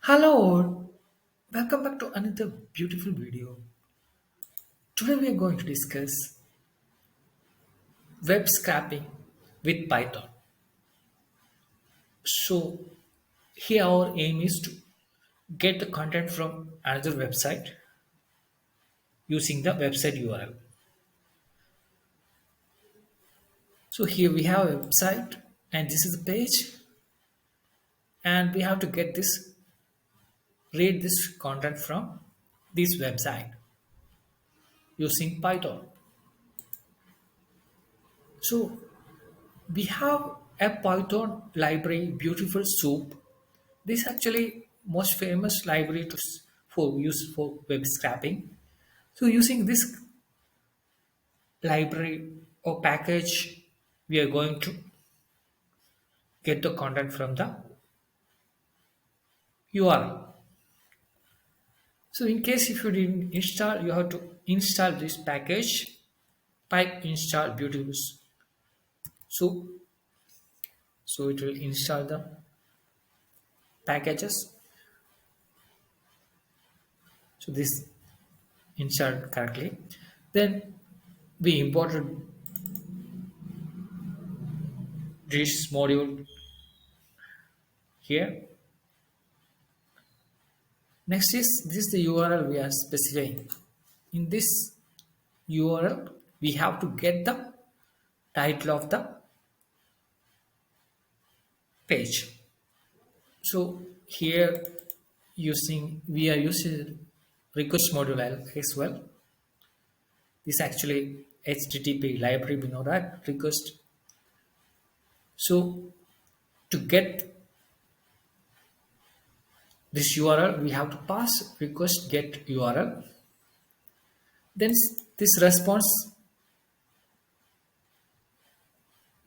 Hello, welcome back to another beautiful video. Today we are going to discuss web scraping with Python. So here our aim is to get the content from another website using the website URL. So here we have a website and this is the page and we have to read this content from this website using Python. So we have a Python library, BeautifulSoup. This actually most famous library for use for web scraping. So using this library or package, we are going to get the content from the URL. So in case if you didn't install, you have to install this package. Pipe install beautiful soup. So it will install the packages. So this installed correctly. Then we imported this module here. Next is this the URL we are specifying. In this URL, we have to get the title of the page. So here we are using request module as well. This actually HTTP library, we know that request. So to get this URL, we have to pass request get URL. Then this response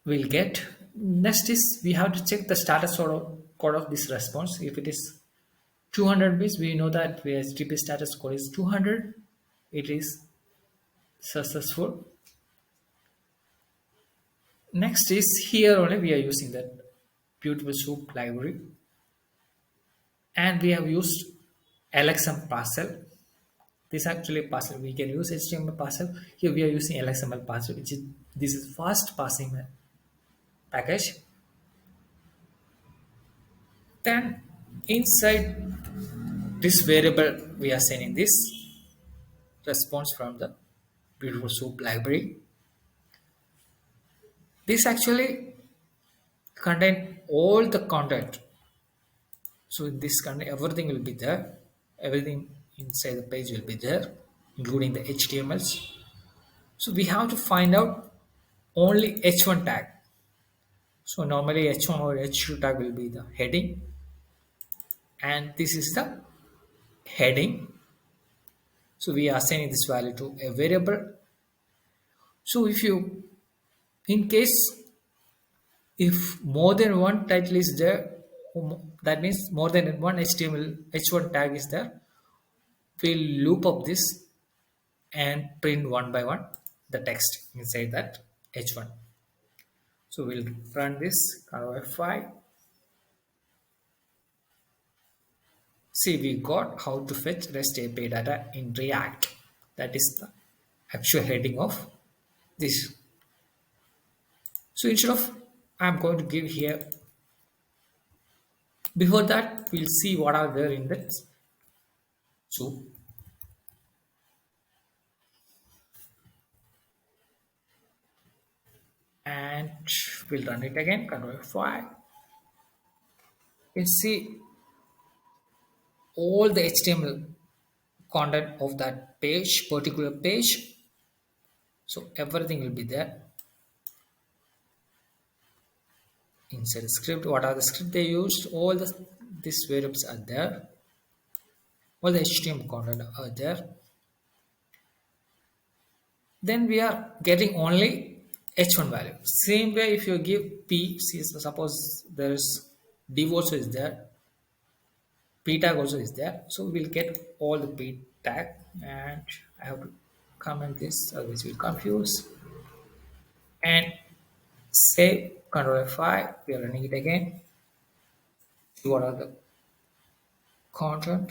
will get. Next is we have to check the status code of this response. If it is 200 bits, we know that the HTTP status code is 200. It is successful. Next is here only we are using that beautiful soup library, and we have used lxml parcel. This actually parcel we can use HTML parcel. Here we are using lxml parcel, which is this is fast parsing package. Then inside this variable we are sending this response from the beautiful soup library. This actually contain all the content. So in this content, everything will be there. Everything inside the page will be there, including the HTMLs. So we have to find out only H1 tag. So normally H1 or H2 tag will be the heading, and this is the heading. So we are assigning this value to a variable. So in case if more than one title is there, that means more than one HTML H1 tag is there, we'll loop up this and print one by one the text inside that H1. So we'll run this Control F5. See, we got how to fetch REST API data in React. That is the actual heading of this. So instead of I'm going to give here, before that we'll see what are there in that. So and we'll run it again, Control F5. You can see all the HTML content of that page, particular page. So everything will be there inside the script. What are the script they used? All these variables are there. All the HTML content are there. Then we are getting only H1 value. Same way if you give P, see, suppose there is div also is there, P tag also is there. So we'll get all the P tag, and I have to comment this, otherwise we'll confuse. And save, Control F5, we are running it again. See what are the content